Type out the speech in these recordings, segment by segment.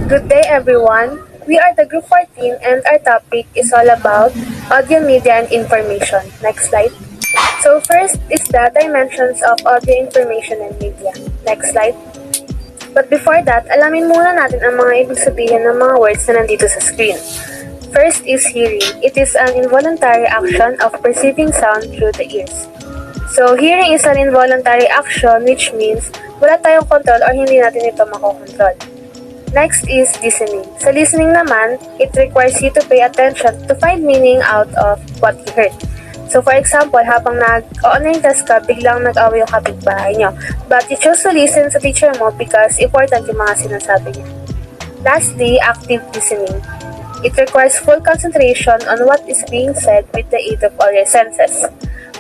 Good day everyone. We are the Group 14 and our topic is all about audio media and information. Next slide. So first is the dimensions of audio information and media. Next slide. But before that, alamin muna natin ang mga ibig sabihin ng mga words na nandito sa screen. First is hearing. It is an involuntary action of perceiving sound through the ears. So hearing is an involuntary action which means wala tayong control or hindi natin ito makokontrol. Next is listening. Sa listening naman, it requires you to pay attention to find meaning out of what you heard. So for example, habang nag-online test ka, biglang nag-away yung kapitbahay nyo. But you chose to listen sa teacher mo because important yung mga sinasabi niya. Lastly, active listening. It requires full concentration on what is being said with the aid of all your senses.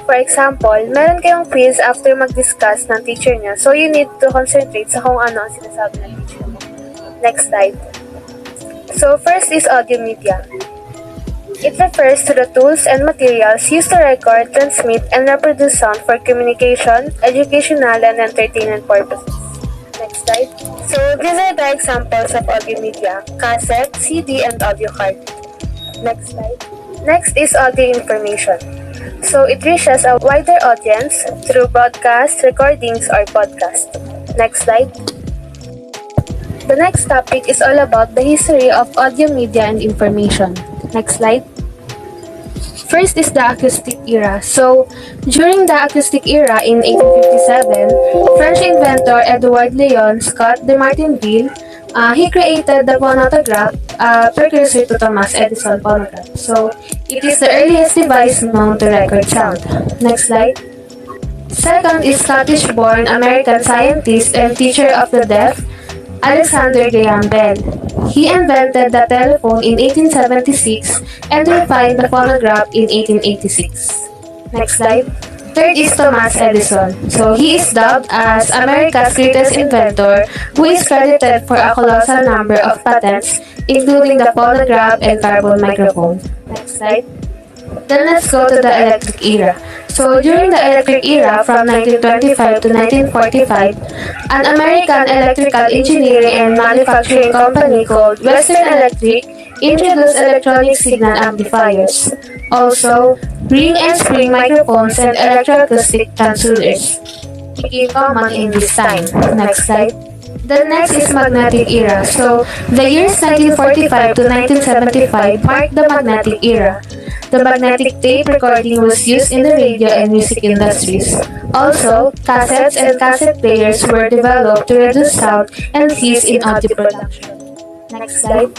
For example, meron kayong quiz after mag-discuss ng teacher niya, so you need to concentrate sa kung ano ang sinasabi ng teacher mo. Next slide. So first is audio media. It refers to the tools and materials used to record, transmit, and reproduce sound for communication, educational, and entertainment purposes. Next slide. So these are the examples of audio media: cassette, CD, and audio card. Next slide. Next is audio information. So it reaches a wider audience through broadcast, recordings, or podcast. Next slide. The next topic is all about the history of audio media and information. Next slide. First is the acoustic era. So, during the acoustic era in 1857, French inventor Edouard Léon Scott de Martinville, he created the phonograph, precursor to Thomas Edison phonograph. So, it is the earliest device known to record sound. Next slide. Second is Scottish-born American scientist and teacher of the deaf, Alexander Graham Bell. He invented the telephone in 1876 and refined the phonograph in 1886. Next slide. Third is Thomas Edison. So he is dubbed as America's greatest inventor, who is credited for a colossal number of patents, including the phonograph and carbon microphone. Next slide. Then let's go to the electric era. So during the electric era from 1925 to 1945, an American electrical engineering and manufacturing company called Western Electric introduced electronic signal amplifiers. Also, ring and spring microphones and electroacoustic transducers became common in this time. Next slide. The next is magnetic era. So, the years 1945 to 1975 marked the magnetic era. The magnetic tape recording was used in the radio and music industries. Also, cassettes and cassette players were developed to reduce sound and ease in audio production. Next slide.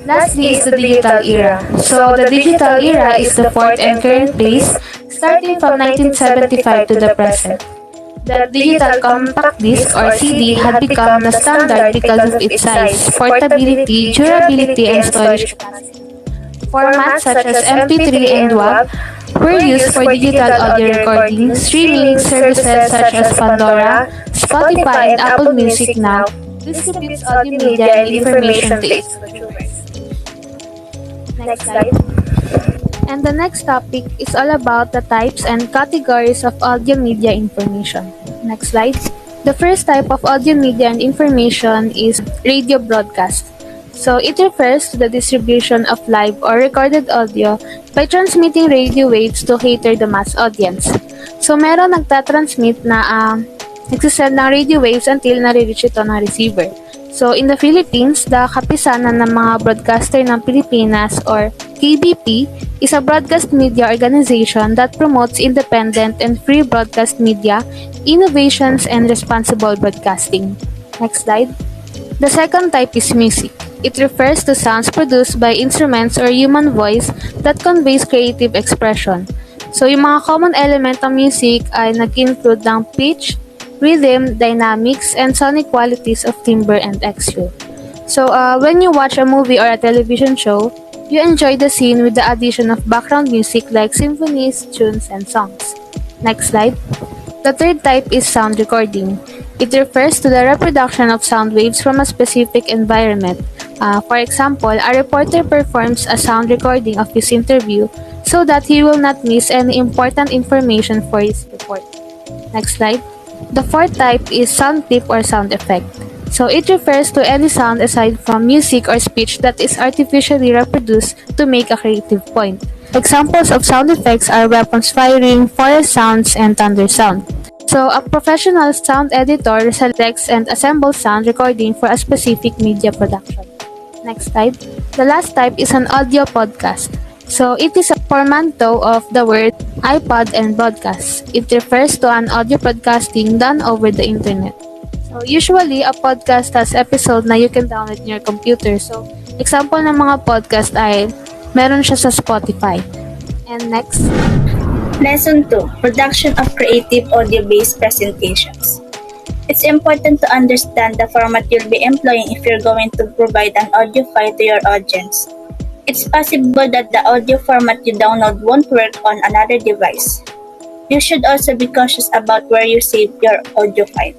Lastly is the digital era. So, the digital era is the fourth and current phase, starting from 1975 to the present. The digital compact disc or CD had become the standard because of its size, portability, durability, and storage capacity. Formats such as MP3 and WAV were used for digital audio recording, streaming services such as Pandora, Spotify, and Apple Music now distributes audio media and information to its consumers. Next slide. And the next topic is all about the types and categories of audio media information. Next slide. The first type of audio media and information is radio broadcast. So it refers to the distribution of live or recorded audio by transmitting radio waves to cater the mass audience. So meron nagtatransmit na nagsisend ng radio waves until nare-reach ito ng receiver. So in the Philippines, the Kapisanan ng mga Broadcaster ng Pilipinas or KBP is a broadcast media organization that promotes independent and free broadcast media, innovations, and responsible broadcasting. Next slide. The second type is music. It refers to sounds produced by instruments or human voice that conveys creative expression. So, yung mga common element ng music ay nag-include ng pitch, rhythm, dynamics, and sonic qualities of timbre and EQ. So, when you watch a movie or a television show, you enjoy the scene with the addition of background music like symphonies, tunes, and songs. Next slide. The third type is sound recording. It refers to the reproduction of sound waves from a specific environment. For example, a reporter performs a sound recording of his interview so that he will not miss any important information for his report. Next slide. The fourth type is sound clip or sound effect. So it refers to any sound aside from music or speech that is artificially reproduced to make a creative point. Examples of sound effects are weapons firing, forest sounds, and thunder sound. So a professional sound editor selects and assembles sound recording for a specific media production. Next slide. The last type is an audio podcast. So it is a portmanteau of the word iPod and broadcast. It refers to an audio broadcasting done over the internet. So usually, a podcast has episode na you can download in your computer. So example ng mga podcast ay meron siya sa Spotify. And next. Lesson 2. Production of creative audio-based presentations. It's important to understand the format you'll be employing if you're going to provide an audio file to your audience. It's possible that the audio format you download won't work on another device. You should also be cautious about where you save your audio file.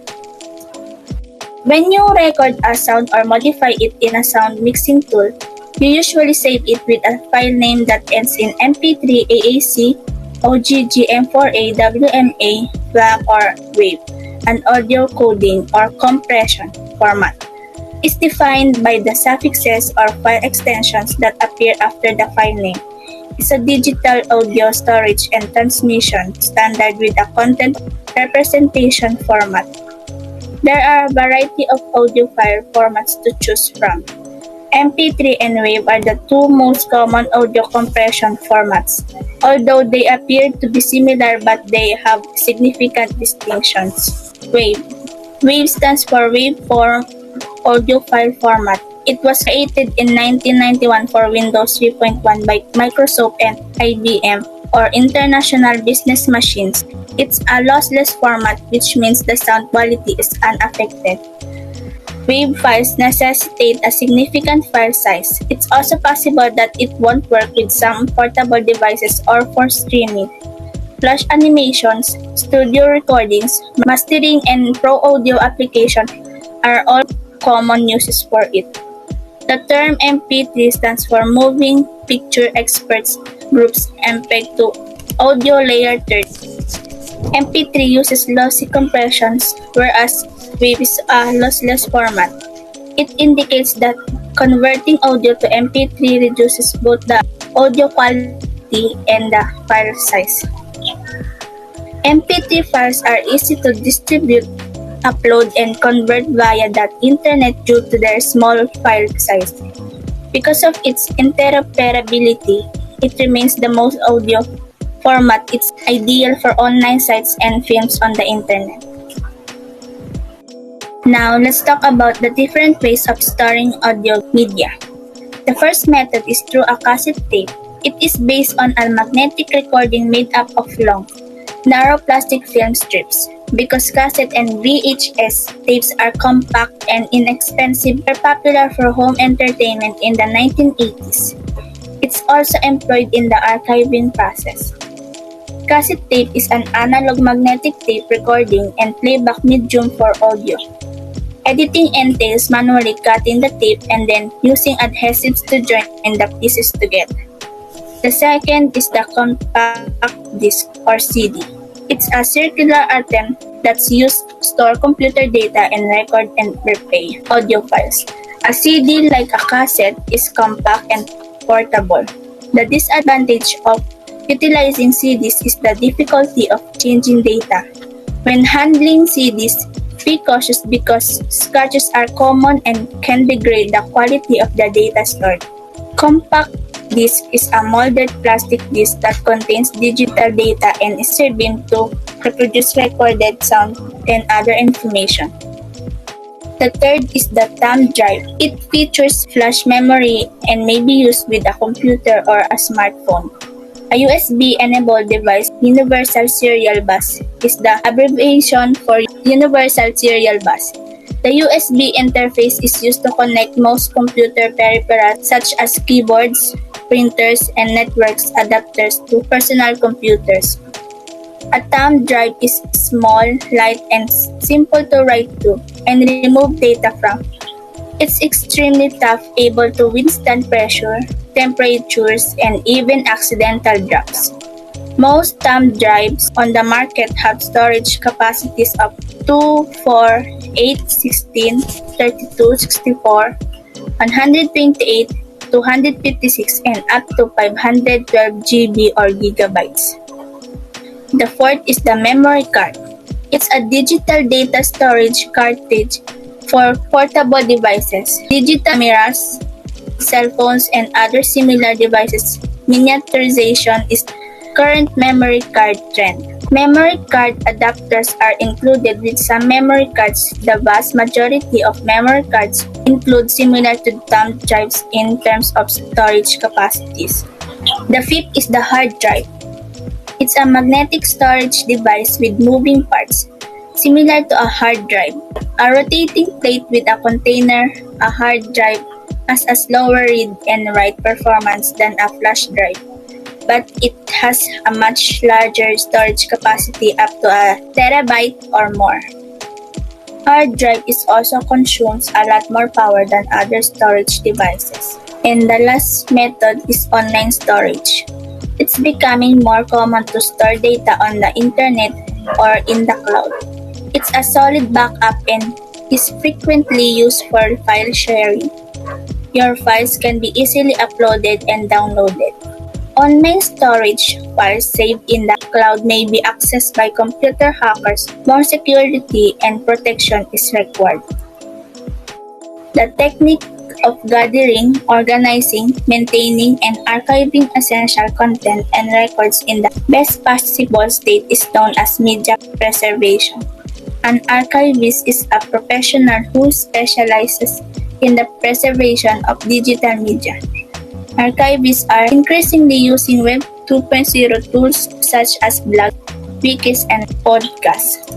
When you record a sound or modify it in a sound mixing tool, you usually save it with a file name that ends in MP3, AAC, OGG, M4A, WMA, FLAC, or WAV. An audio coding or compression format is defined by the suffixes or file extensions that appear after the file name. It's a digital audio storage and transmission standard with a content representation format. There are a variety of audio file formats to choose from. MP3 and WAV are the two most common audio compression formats, although they appear to be similar but they have significant distinctions. WAV. WAV stands for Waveform Audio File Format. It was created in 1991 for Windows 3.1 by Microsoft and IBM, or International Business Machines. It's a lossless format, which means the sound quality is unaffected. WAV files necessitate a significant file size. It's also possible that it won't work with some portable devices or for streaming. Flash animations, studio recordings, mastering, and pro audio applications are all common uses for it. The term MP3 stands for Moving Picture Experts Groups MPEG to Audio Layer 30. MP3 uses lossy compressions, whereas WAV is a lossless format. It indicates that converting audio to MP3 reduces both the audio quality and the file size. MP3 files are easy to distribute, upload, and convert via the internet due to their small file size. Because of its interoperability, it remains the most audio format. It's ideal for online sites and films on the internet. Now, let's talk about the different ways of storing audio media. The first method is through a cassette tape. It is based on a magnetic recording made up of long, narrow plastic film strips. Because cassette and VHS tapes are compact and inexpensive, they're popular for home entertainment in the 1980s. It's also employed in the archiving process. Cassette tape is an analog magnetic tape recording and playback medium for audio. Editing entails manually cutting the tape and then using adhesives to join the pieces together. The second is the compact disc or CD. It's a circular item that's used to store computer data and record and replay audio files. A CD, like a cassette, is compact and portable. The disadvantage of utilizing CDs is the difficulty of changing data. When handling CDs, be cautious because scratches are common and can degrade the quality of the data stored. Compact disc is a molded plastic disc that contains digital data and is serving to reproduce recorded sound and other information. The third is the thumb drive. It features flash memory and may be used with a computer or a smartphone. A USB-enabled device, Universal Serial Bus, is the abbreviation for Universal Serial Bus. The USB interface is used to connect most computer peripherals such as keyboards, printers, and networks adapters to personal computers. A thumb drive is small, light, and simple to write to and remove data from. It's extremely tough, able to withstand pressure, temperatures, and even accidental drops. Most thumb drives on the market have storage capacities of 2, 4, 8, 16, 32, 64, 128, 256, and up to 512 GB or gigabytes. The fourth is the memory card. It's a digital data storage cartridge for portable devices, digital cameras, cell phones, and other similar devices. Miniaturization is current memory card trend. Memory card adapters are included with some memory cards. The vast majority of memory cards include similar to thumb drives in terms of storage capacities. The fifth is the hard drive. It's a magnetic storage device with moving parts, similar to a hard drive. A rotating plate with a container, a hard drive has a slower read and write performance than a flash drive, but it has a much larger storage capacity up to a terabyte or more. Hard drive is also consumes a lot more power than other storage devices. And the last method is online storage. It's becoming more common to store data on the internet or in the cloud. It's a solid backup and is frequently used for file sharing. Your files can be easily uploaded and downloaded. Online storage files saved in the cloud may be accessed by computer hackers. More security and protection is required. The technique of gathering, organizing, maintaining, and archiving essential content and records in the best possible state is known as media preservation. An archivist is a professional who specializes in the preservation of digital media. Archivists are increasingly using Web 2.0 tools such as blogs, wikis, and podcasts.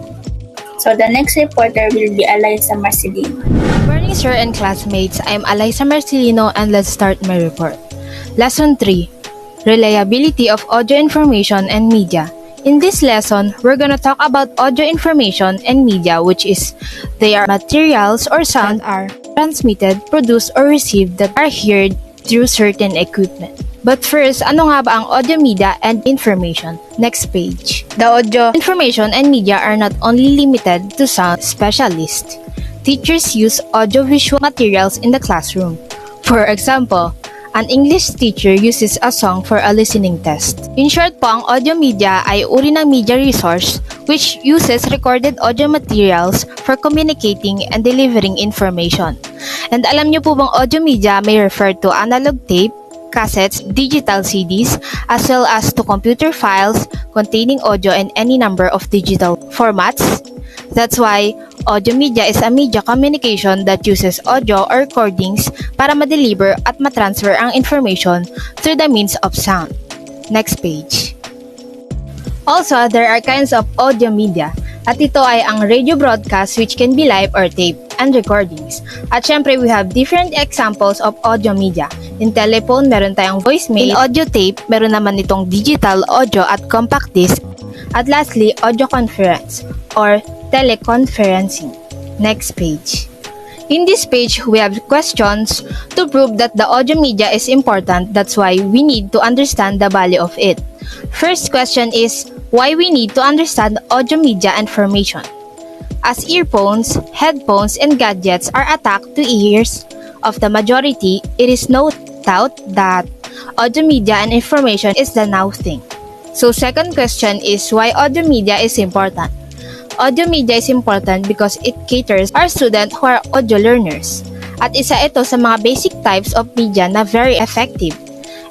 So the next reporter will be Aliaza Marcelino. Good morning, sir and classmates. I'm Aliaza Marcelino and let's start my report. Lesson 3. Reliability of Audio Information and Media. In this lesson, we're gonna talk about audio information and media, which is they are materials or sound are transmitted, produced, or received that are heard through certain equipment. But first, ano nga ba ang audio media and information? Next page. The audio information and media are not only limited to sound specialists. Teachers use audiovisual materials in the classroom. For example, an English teacher uses a song for a listening test. In short po, ang audio media ay uri ng media resource which uses recorded audio materials for communicating and delivering information. And alam niyo po bang audio media may refer to analog tape, cassettes, digital CDs, as well as to computer files containing audio in any number of digital formats? That's why audio media is a media communication that uses audio or recordings para ma-deliver at ma-transfer ang information through the means of sound. Next page. Also, there are kinds of audio media. At ito ay ang radio broadcast which can be live or tape and recordings. At syempre, we have different examples of audio media. In telephone, meron tayong voicemail. In audio tape, meron naman itong digital audio at compact disc. At lastly, audio conference or teleconferencing. Next page. In this page, we have questions to prove that the audio media is important. That's why we need to understand the value of it. First question is, why we need to understand audio media information? As earphones, headphones, and gadgets are attacked to ears of the majority, it is no doubt that audio media and information is the now thing. So second question is, why audio media is important? Audio media is important because it caters our students who are audio learners. At isa ito sa mga basic types of media na very effective.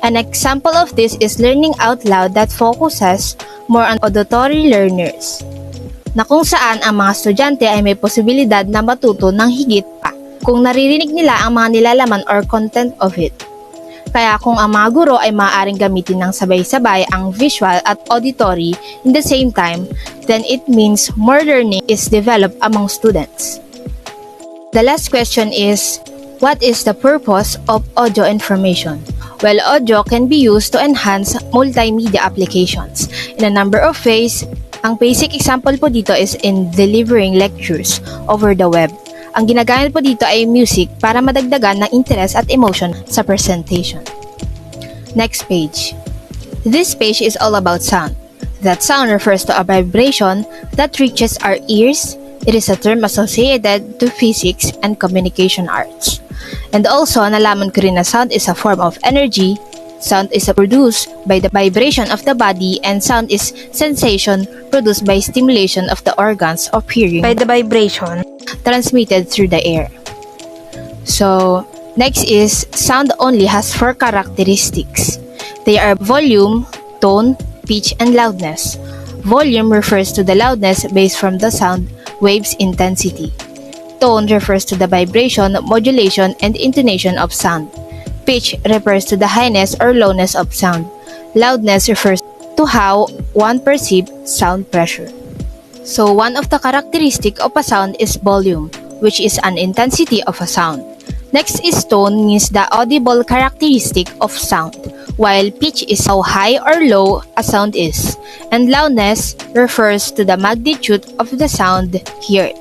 An example of this is learning out loud that focuses more on auditory learners, na kung saan ang mga estudyante ay may posibilidad na matuto ng higit pa kung naririnig nila ang mga nilalaman or content of it. Kaya kung ang mga guro ay maaaring gamitin ng sabay-sabay ang visual at auditory in the same time, then it means more learning is developed among students. The last question is, what is the purpose of audio information? Well, audio can be used to enhance multimedia applications in a number of ways. Ang basic example po dito is in delivering lectures over the web. Ang ginagamit po dito ay music para madagdagan ng interest at emotion sa presentation. Next page. This page is all about sound. That sound refers to a vibration that reaches our ears. It is a term associated to physics and communication arts. And also, nalaman ko rin na sound is a form of energy. Sound is produced by the vibration of the body, and sound is sensation produced by stimulation of the organs of hearing By the vibration, transmitted through the air. So, next is sound only has 4 characteristics. They are volume, tone, pitch, and loudness. Volume refers to the loudness based from the sound wave's intensity. Tone refers to the vibration, modulation, and intonation of sound. Pitch refers to the highness or lowness of sound. Loudness refers to how one perceives sound pressure. So one of the characteristics of a sound is volume, which is an intensity of a sound. Next is tone, means the audible characteristic of sound, while pitch is how high or low a sound is, and loudness refers to the magnitude of the sound heard.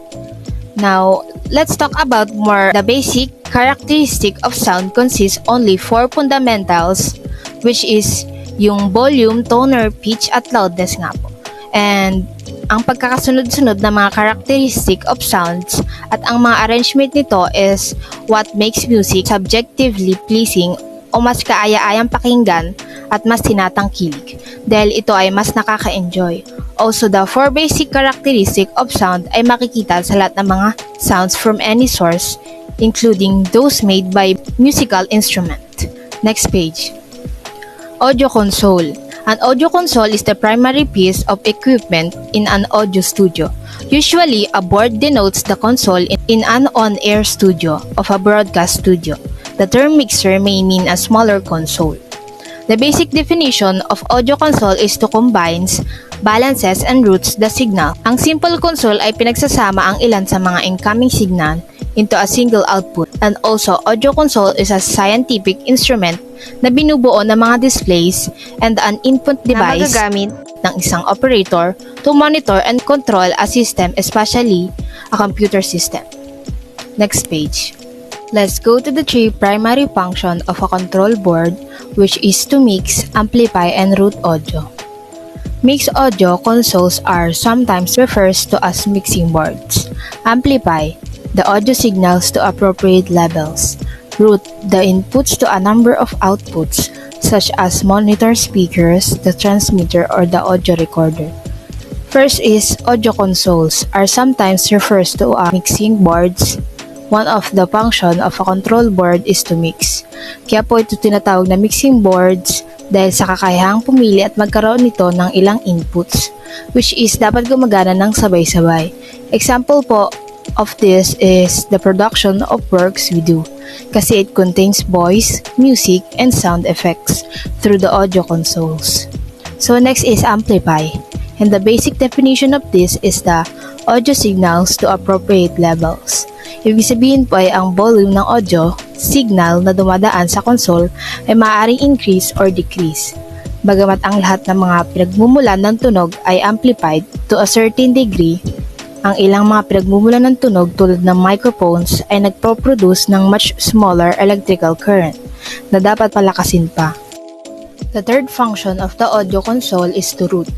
Now, let's talk about more. The basic characteristic of sound consists only 4 fundamentals, which is yung volume, tone, or pitch, at loudness nga po. And ang pagkakasunod-sunod na mga characteristic of sounds at ang mga arrangement nito is what makes music subjectively pleasing o mas kaaya-ayang pakinggan at mas tinatangkilik dahil ito ay mas nakaka-enjoy. Also, the 4 basic characteristic of sound ay makikita sa lahat ng mga sounds from any source, including those made by musical instrument. Next page. Audio console. An audio console is the primary piece of equipment in an audio studio. Usually, a board denotes the console in an on-air studio of a broadcast studio. The term mixer may mean a smaller console. The basic definition of audio console is to combines, balances, and routes the signal. Ang simple console ay pinagsasama ang ilan sa mga incoming signal into a single output. And also, audio console is a scientific instrument na binubuo ng mga displays and an input device na magagamit ng isang operator to monitor and control a system, especially a computer system. Next page. Let's go to the 3 primary functions of a control board, which is to mix, amplify, and route audio. Mixed audio consoles are sometimes referred to as mixing boards. Amplify the audio signals to appropriate levels. Route the inputs to a number of outputs, such as monitor speakers, the transmitter, or the audio recorder. First is audio consoles are sometimes referred to as mixing boards. One of the function of a control board is to mix. Kaya po ito tinatawag na mixing boards dahil sa kakayahang pumili at magkaroon nito ng ilang inputs, which is dapat gumagana ng sabay-sabay. Example po of this is the production of works we do, kasi it contains voice, music, and sound effects through the audio consoles. So next is amplify, and the basic definition of this is the audio signals to appropriate levels. Ibig sabihin po ay ang volume ng audio signal na dumadaan sa console ay maaaring increase or decrease. Bagamat ang lahat ng mga pinagmumulan ng tunog ay amplified to a certain degree, ang ilang mga pinagmumulan ng tunog tulad ng microphones ay nagpo-produce ng much smaller electrical current na dapat palakasin pa. The third function of the audio console is to route.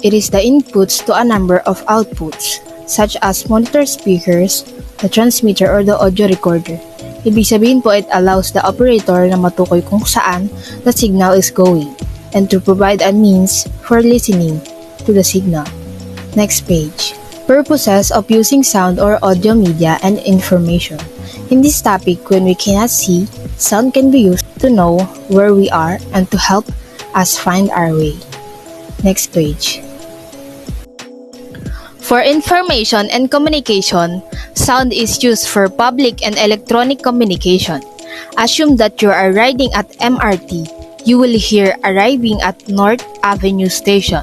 It is the inputs to a number of outputs, such as monitor speakers, the transmitter, or the audio recorder. Ibig sabihin po, it allows the operator na matukoy kung saan the signal is going and to provide a means for listening to the signal. Next page. Purposes of using sound or audio media and information. In this topic, when we cannot see, sound can be used to know where we are and to help us find our way. Next page. For information and communication, sound is used for public and electronic communication. Assume that you are riding at MRT. You will hear arriving at North Avenue Station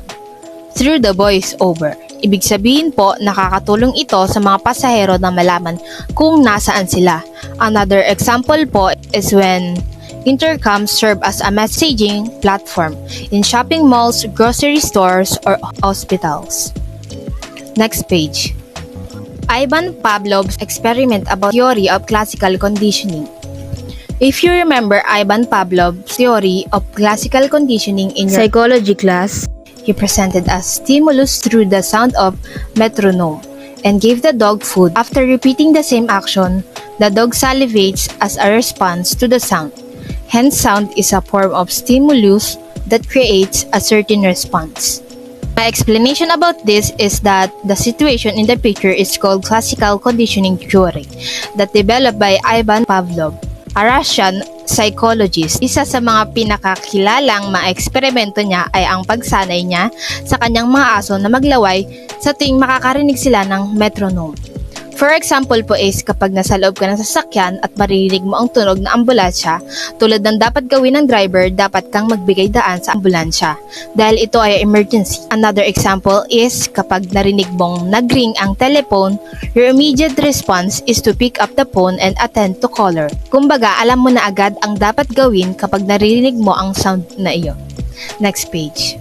through the voice-over. Ibig sabihin po, nakakatulong ito sa mga pasahero na malaman kung nasaan sila. Another example po is when intercoms serve as a messaging platform in shopping malls, grocery stores, or hospitals. Next page. Ivan Pavlov's experiment about theory of classical conditioning. If you remember Ivan Pavlov's theory of classical conditioning in your psychology class, he presented a stimulus through the sound of metronome and gave the dog food. After repeating the same action, the dog salivates as a response to the sound. Hence, sound is a form of stimulus that creates a certain response. My explanation about this is that the situation in the picture is called classical conditioning theory that developed by Ivan Pavlov, a Russian psychologist. Isa sa mga pinakakilalang mga eksperimento niya ay ang pagsanay niya sa kanyang mga aso na maglaway sa tuwing makakarinig sila ng metronome. For example po is kapag nasa loob ka ng sasakyan at maririnig mo ang tunog ng ambulansya, tulad ng dapat gawin ng driver, dapat kang magbigay daan sa ambulansya dahil ito ay emergency. Another example is kapag narinig mong nagring ang telephone, your immediate response is to pick up the phone and attend to caller. Kumbaga, alam mo na agad ang dapat gawin kapag naririnig mo ang sound na iyon. Next page.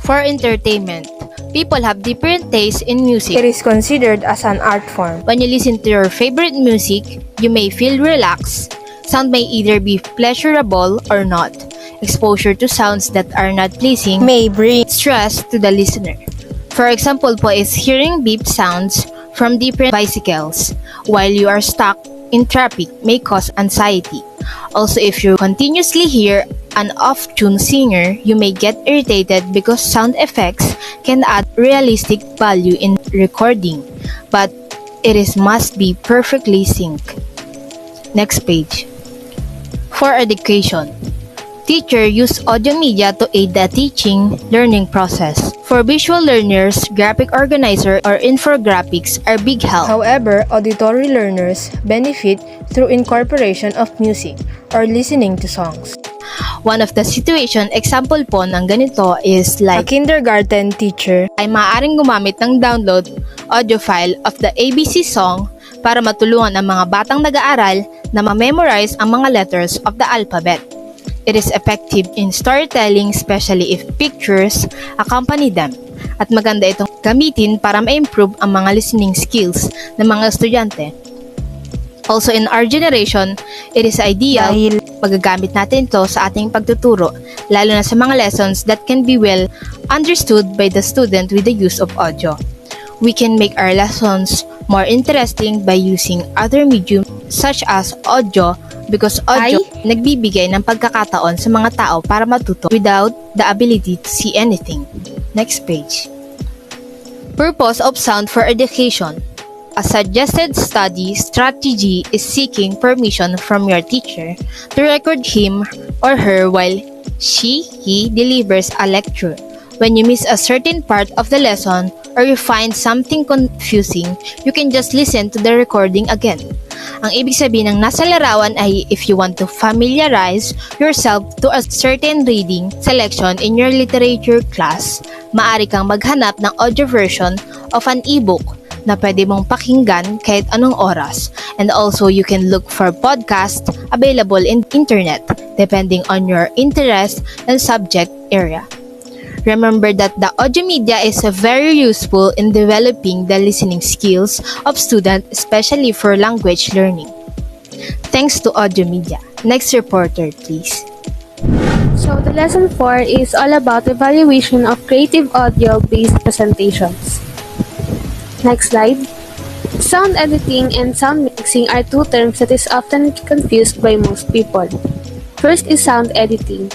For entertainment, people have different tastes in music. it is considered as an art form. When you listen to your favorite music, you may feel relaxed. Sound may either be pleasurable or not. Exposure to sounds that are not pleasing May bring stress to the listener. For example po is hearing beep sounds from different bicycles while you are stuck in traffic may cause anxiety. Also, if you continuously hear an off-tune singer, you may get irritated because sound effects can add realistic value in recording, but it must be perfectly synced. Next page. For education, teachers use audio media to aid the teaching learning process. For visual learners, graphic organizer or infographics are big help. However, auditory learners benefit through incorporation of music or listening to songs. One of the situation example po ng ganito is A like kindergarten teacher ay maaaring gumamit ng download audio file of the ABC song para matulungan ang mga batang nag-aaral na ma-memorize ang mga letters of the alphabet. It is effective in storytelling, especially if pictures accompany them. At maganda itong gamitin para ma-improve ang mga listening skills ng mga estudyante. Also in our generation, it is ideal dahil magagamit natin ito sa ating pagtuturo, lalo na sa mga lessons that can be well understood by the student with the use of audio. We can make our lessons more interesting by using other medium such as audio because audio nagbibigay ng pagkakataon sa mga tao para matuto without the ability to see anything. Next page. Purpose of sound for education. A suggested study strategy is seeking permission from your teacher to record him or her while he delivers a lecture. When you miss a certain part of the lesson or you find something confusing, you can just listen to the recording again. Ang ibig sabihin ng nasa larawan ay if you want to familiarize yourself to a certain reading selection in your literature class, maaari kang maghanap ng audio version of an ebook na pwede mong pakinggan kahit anong oras. And also, you can look for podcasts available in internet depending on your interest and subject area. Remember that the audio media is very useful in developing the listening skills of students, especially for language learning. Thanks to audio media. Next reporter, please. So the lesson 4 is all about evaluation of creative audio-based presentations. Next slide. Sound editing and sound mixing are two terms that is often confused by most people. First is sound editing.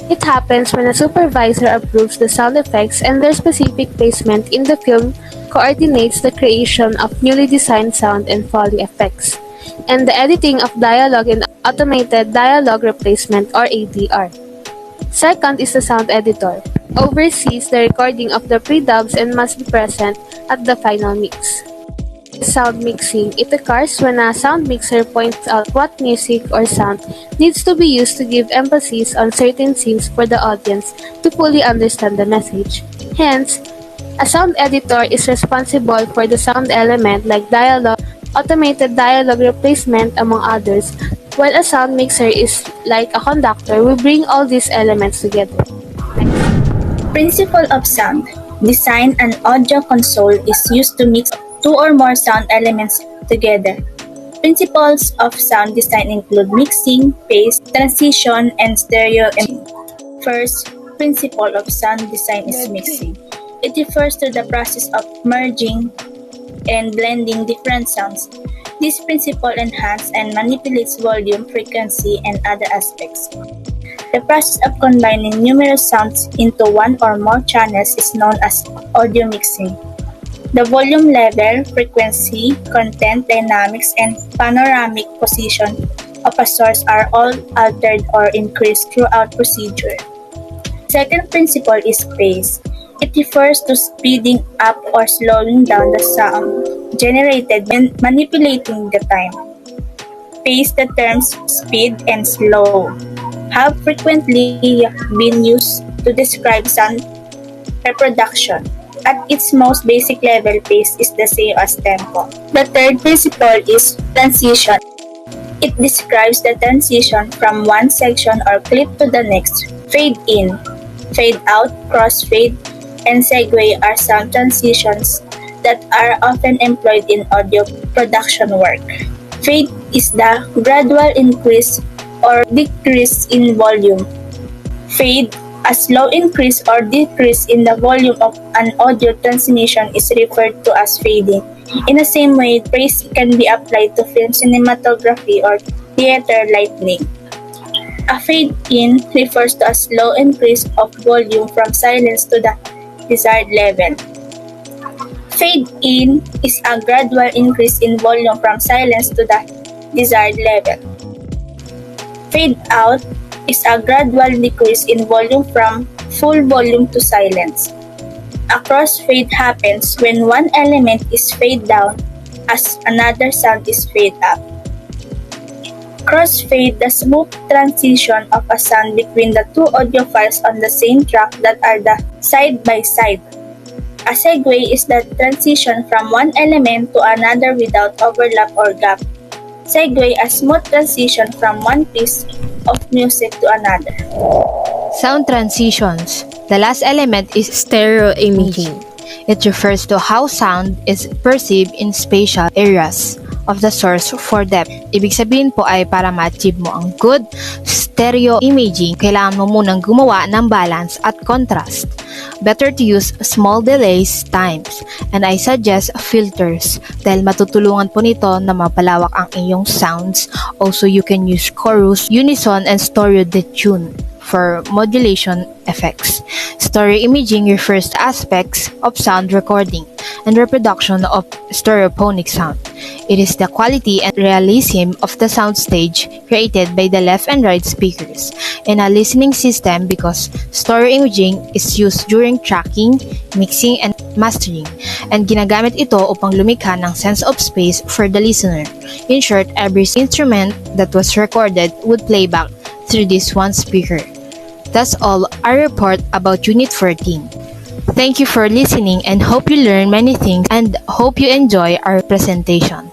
It happens when a supervisor approves the sound effects and their specific placement in the film coordinates the creation of newly designed sound and Foley effects, and the editing of dialogue and automated dialogue replacement or ADR. Second is the sound editor. Oversees the recording of the pre-dubs and must be present at the final mix. Sound mixing. It occurs when a sound mixer points out what music or sound needs to be used to give emphasis on certain scenes for the audience to fully understand the message. Hence, a sound editor is responsible for the sound element like dialogue, automated dialogue replacement, among others, while a sound mixer is like a conductor who bring all these elements together. Principle of sound. Design an audio console is used to mix two or more sound elements together. Principles of sound design include mixing, phase, transition, and stereo imaging. First principle of sound design is mixing. It refers to the process of merging and blending different sounds. This principle enhances and manipulates volume, frequency, and other aspects. The process of combining numerous sounds into one or more channels is known as audio mixing. The volume level, frequency, content, dynamics, and panoramic position of a source are all altered or increased throughout procedure. Second principle is phase. It refers to speeding up or slowing down the sound generated when manipulating the time. Phase, the terms speed and slow have frequently been used to describe sound reproduction. At its most basic level, phase is the same as tempo. The third principle is transition. It describes the transition from one section or clip to the next. Fade in, fade out, crossfade, and segue are sound transitions that are often employed in audio production work. Fade is the gradual increase or decrease in volume. Fade, a slow increase or decrease in the volume of an audio transmission, is referred to as fading. In the same way, phase can be applied to film cinematography or theater lighting. A fade-in refers to a slow increase of volume from silence to the desired level. Fade-in is a gradual increase in volume from silence to the desired level. Fade-out is a gradual decrease in volume from full volume to silence. A crossfade happens when one element is fade down as another sound is fade up. Crossfade, the smooth transition of a sound between the two audio files on the same track that are the side by side. A segue is the transition from one element to another without overlap or gap. Segue, a smooth transition from one piece of music to another. Sound transitions. The last element is Stereo imaging. It refers to how sound is perceived in spatial areas of the source for depth. Ibig sabihin po ay para ma-achieve mo ang good stereo imaging, kailangan mo munang gumawa ng balance at contrast. Better to use small delays times, and I suggest filters dahil matutulungan po nito na mapalawak ang iyong sounds. Also, you can use chorus, unison, and stereo detune for modulation effects. Stereo imaging refers to aspects of sound recording and reproduction of stereophonic sound. It is the quality and realism of the soundstage created by the left and right speakers in a listening system because stereo imaging is used during tracking, mixing, and mastering, and ginagamit ito upang lumikha ng sense of space for the listener. In short, every instrument that was recorded would play back through this one speaker. That's all our report about Unit 14. Thank you for listening and hope you learn many things and hope you enjoy our presentation.